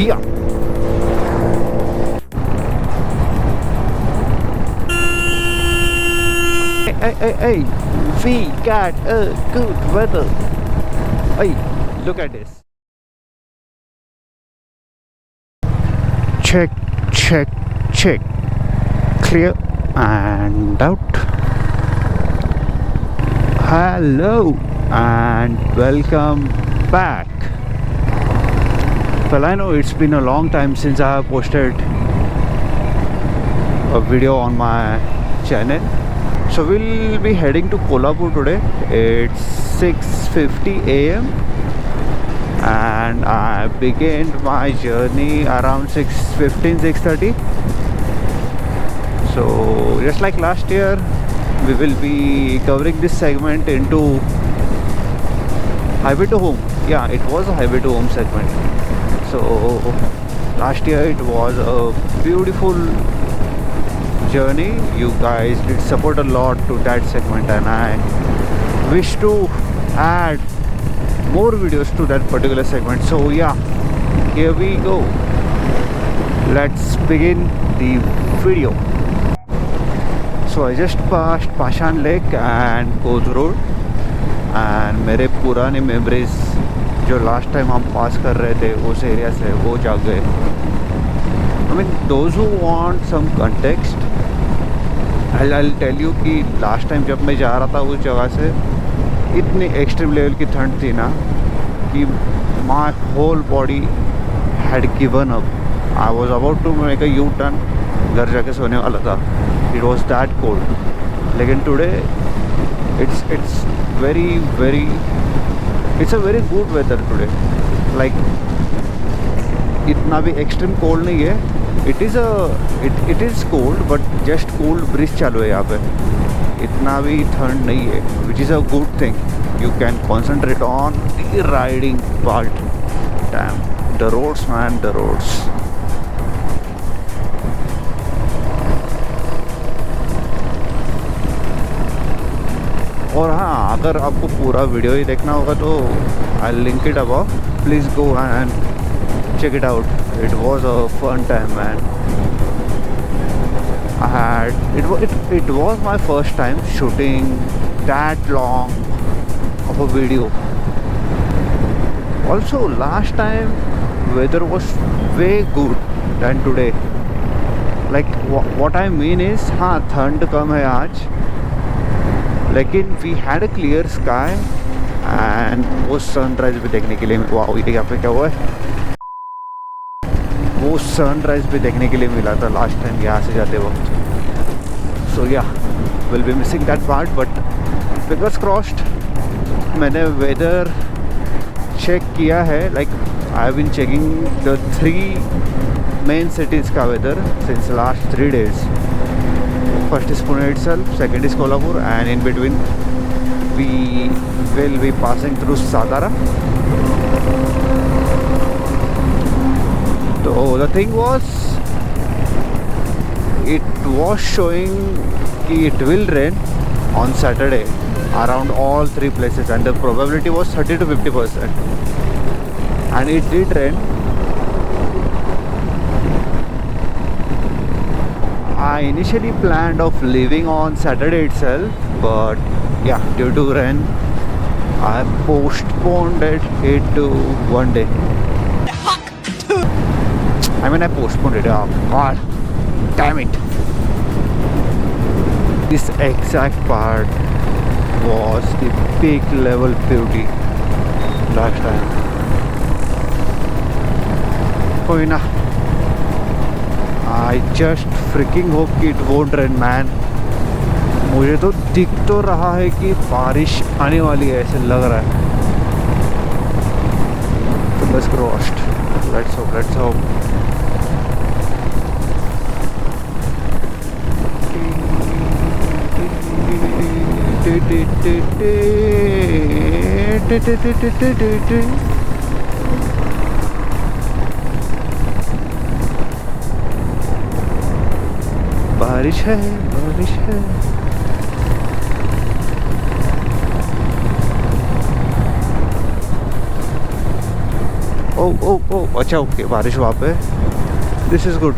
दिया। Hey, we got a good weather. Hey, look at this. Check, check, check. Clear and out. Hello and welcome back. Well, I know it's been a long time since I have posted a video on my channel. So we'll be heading to Kolhapur today. It's 6:50 a.m. and I began my journey around 6:30. So just like last year, we will be covering this segment into highway to home. Yeah, it was a highway to home segment. So last year it was a beautiful journey. You guys did support a lot to that segment, and I wish to add more videos to that particular segment. So yeah, here we go. Let's begin the video. So I just passed Pashan Lake and Koth Road, and मेरे पुराने memories जो last time हम पास कर रहे थे उस area से वो जाग गए. I mean, those who want some context, I'll tell you कि लास्ट टाइम जब मैं जा रहा था उस जगह से इतनी एक्सट्रीम लेवल की ठंड थी ना कि my whole body had given up. I was about to make a U turn, घर जाके सोने वाला था. It was that cold. लेकिन today it's very it's a very good weather today. Like इतना भी एक्सट्रीम कोल्ड नहीं है. It is cold but just cold breeze चालू है यहाँ पे. इतना भी ठंड नहीं है, which is a good thing. You can concentrate on the riding part. Damn the roads man, the roads. और हाँ, अगर आपको पूरा वीडियो ही देखना होगा तो I link it above. Please go and check it out. It was a fun time, man. It was my first time shooting that long of a video. Also last time weather was way good than today. Like what I mean is, हाँ ठंड कम है आज, लेकिन we had a clear sky and वो sunrise भी देखने के लिए. वाह, ये यहाँ पे क्या हुआ है? वो सनराइज भी देखने के लिए मिला था लास्ट टाइम यहाँ से जाते वक्त. So yeah, will be missing that part, but fingers crossed. मैंने वेदर चेक किया है. Like I have been checking the 3 main cities का weather since last 3 days. First is Pune itself, second is Kolhapur, and in between we will be passing through Satara. So the thing was, it was showing that it will rain on Saturday around all 3 places, and the probability was 30 to 50%. And it did rain. I initially planned of leaving on Saturday itself, but yeah, due to rain, I postponed it to one day. I mean, I postponed it. Oh God, damn it! This exact part was the peak level beauty last time. कोई ना, I just freaking hope it won't rain, man. मुझे तो दिख तो रहा है कि बारिश आने वाली है, ऐसे लग रहा है. Fingers crossed. Let's hope. बारिश है. ओ ओ अच्छा ओके बारिश वहाँ पे. This is good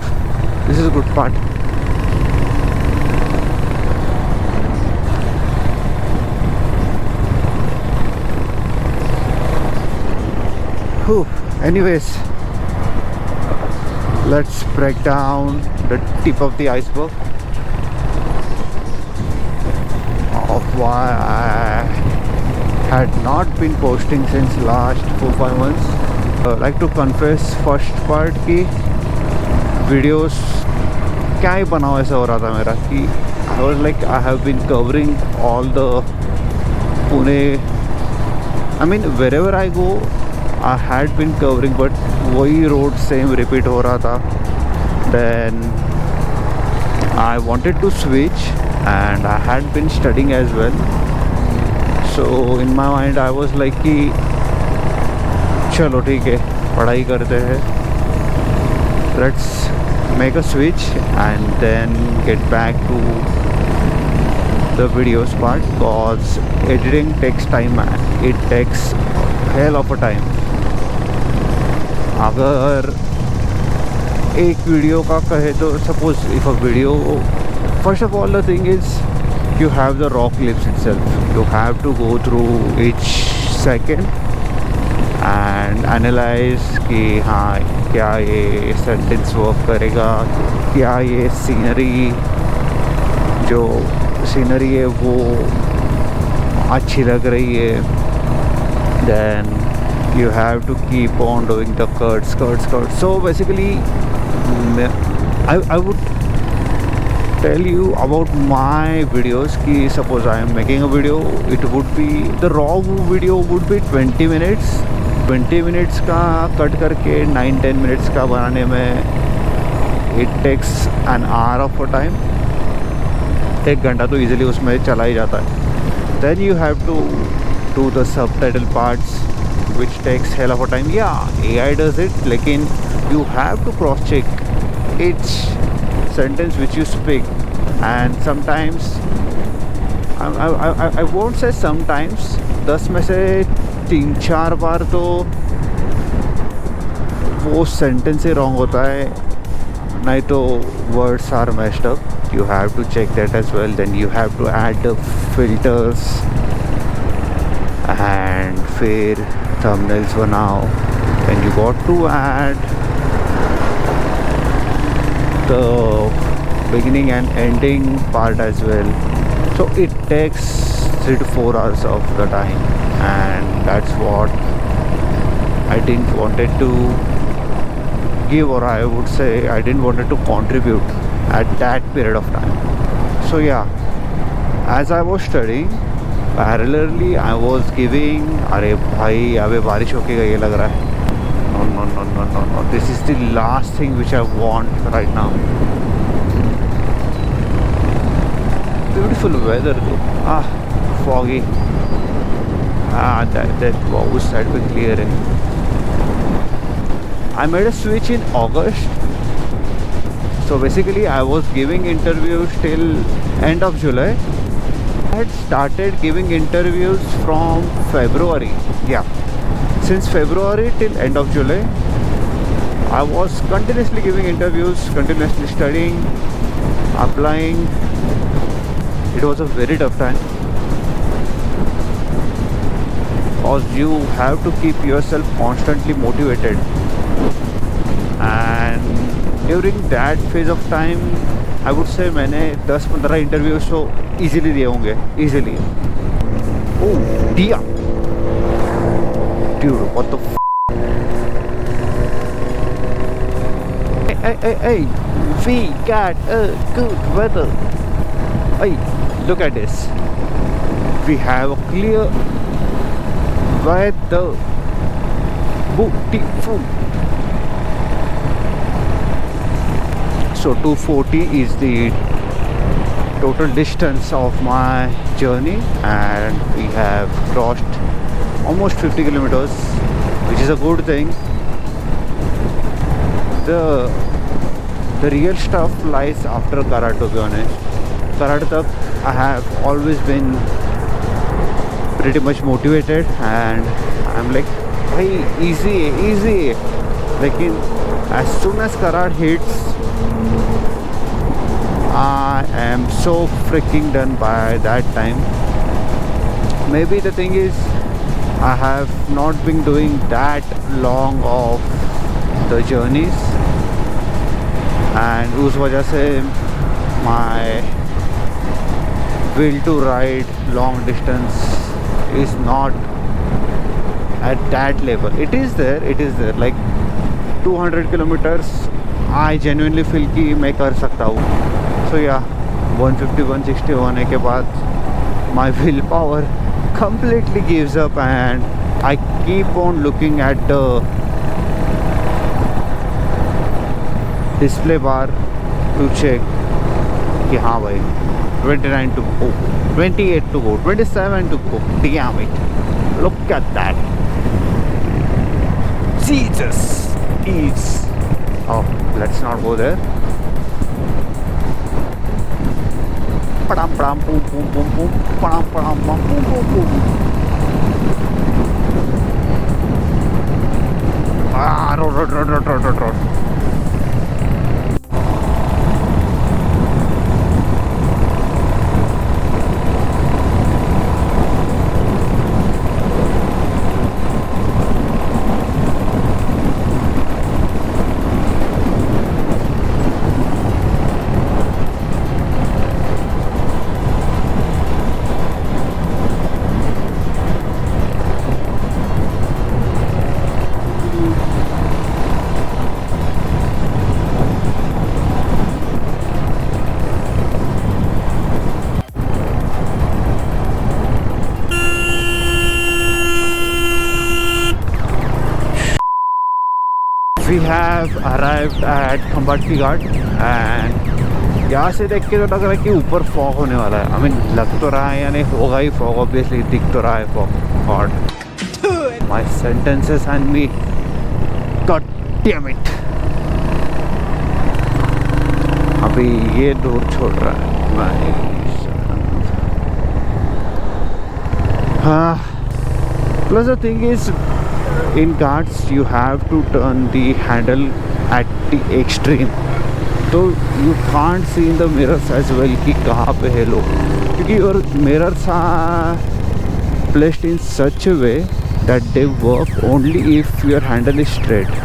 part. Anyways, let's break down the tip of the iceberg of why I had not been posting since last 4-5 months. Like to confess, first part की videos क्या ही बनाओ ऐसा हो रहा था मेरा कि I was like I have been covering all the Pune. I mean wherever I go I had been covering, but वही road same repeat हो रहा था. Then I wanted to switch and I had been studying as well. So in my mind I was like कि चलो ठीक है पढ़ाई करते हैं. Let's make a switch and then get back to the videos part, because editing takes time man. It takes hell of a time. अगर एक video का कहे तो suppose if a video, first of all the thing is you have the raw clips itself. You have to go through each second and analyze कि हाँ क्या ये sentence work करेगा, क्या ये सीनरी जो सीनरी है वो अच्छी लग रही है. Then you have to keep on doing the cuts. So basically I would tell you about my videos कि suppose I am making a video, it would be the raw video would be 20 minutes. 20 minutes का cut करके 9-10 minutes का बनाने में it takes an hour of a time. 1 घंटा तो easily उसमें चला ही जाता है. Then you have to do the subtitle parts, which takes hell of a time. Yeah, AI does it, लेकिन you have to cross check each sentence which you speak. And sometimes I won't say sometimes, 10 में से 3-4 बार तो वो sentence ही wrong होता है, नहीं तो words are messed up. You have to check that as well. Then you have to add the filters and फिर thumbnails बनाओ. Then you got to add the beginning and ending part as well. So it takes 3 to 4 hours of the time, and that's what I didn't wanted to give, or I would say I didn't wanted to contribute at that period of time. So yeah, as I was studying parallelly I was giving, अरे भाई अबे बारिश होके गई लग रहा है. No, this is the last thing which I want right now. Beautiful weather though. Foggy. That wow, side पे clear है. I made a switch in August. So basically I was giving interviews till end of July. I had started giving interviews from February. Yeah, since February till end of July I was continuously giving interviews, continuously studying, applying. It was a very tough time, because you have to keep yourself constantly motivated, and during that phase of time I would say मैंने 10-15 interviews तो easily दिए होंगे, easily. Oh dear, dude, what the f***? Hey, we got a good weather. Hey, look at this. We have a clear weather. Beautiful. So 240 is the total distance of my journey, and we have crossed almost 50 kilometers, which is a good thing. The real stuff lies after Karad, to be honest. Karad tak I have always been pretty much motivated, and I'm like भाई easy है, easy है, लेकिन as soon as Karad hits, I am so freaking done by that time. Maybe the thing is, I have not been doing that long of the journeys, and उस वजह से my will to ride long distance is not at that level. It is there, like 200 kilometers I genuinely feel कि मैं कर सकता हूँ. So yeah, 150 160 होने के बाद my willpower completely gives up and I keep on looking at the display bar to check कि हाँ भाई 29 to go, 28 to go, 27 to go. Damn it, look at that. Jesus is, oh, let's not go there. Padam padam boom boom boom boom, padam padam boom boom boom. Road. We have arrived at खम्बाटकी Ghat and यहाँ से देख के तो लग रहा है कि ऊपर फॉग होने वाला है. I mean, लग तो रहा है, यानी होगा ही फॉग, ऑब्वियसली दिख तो रहा है fog. God, my sentences and me, God damn it. अभी ये दूर छोड़ रहा है. हाँ, plus the thing is, in ghats you have to turn the handle at the extreme, so you can't see in the mirrors as well कि कहाँ पे है लोग, क्योंकि your mirrors are placed in such a way that they work only if your handle is straight.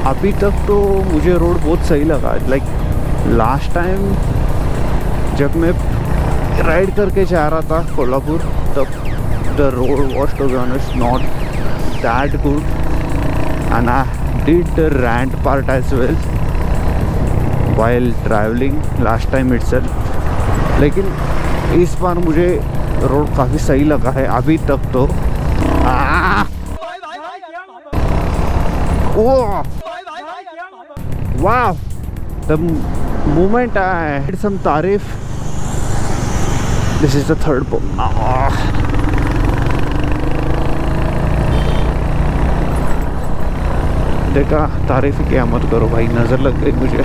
अभी तक तो मुझे रोड बहुत सही लगा. लाइक लास्ट टाइम जब मैं राइड करके जा रहा था कोल्हापुर, तब the road was to be honest not that good and I did the rant part as well while travelling last time itself. लेकिन इस बार मुझे रोड काफ़ी सही लगा है अभी तक तो. Wow, the moment I hit some Tarif, this is the third book. देखा, तारीफ ही क्या मत करो भाई, नजर लग गई मुझे.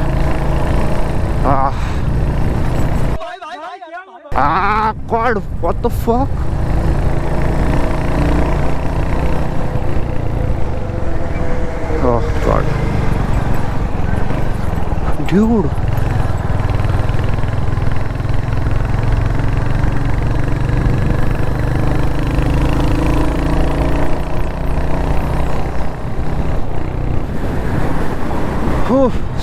God, what the fuck? Oh God. Dude,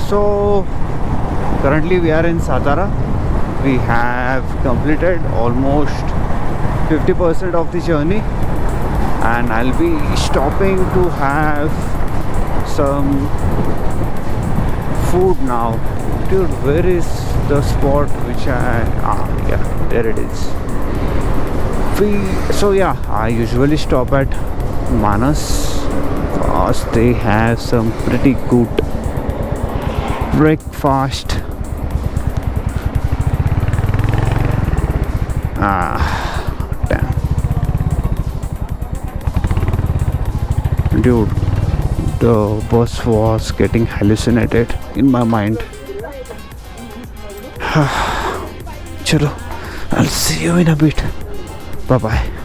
so currently we are in Satara. We have completed almost 50% of the journey and I'll be stopping to have some food now. Dude, where is the spot which yeah, there it is. So yeah, I usually stop at Manas because they have some pretty good breakfast. Damn. dude, the bus was getting hallucinated in my mind. Chalo, I'll see you in a bit. Bye bye.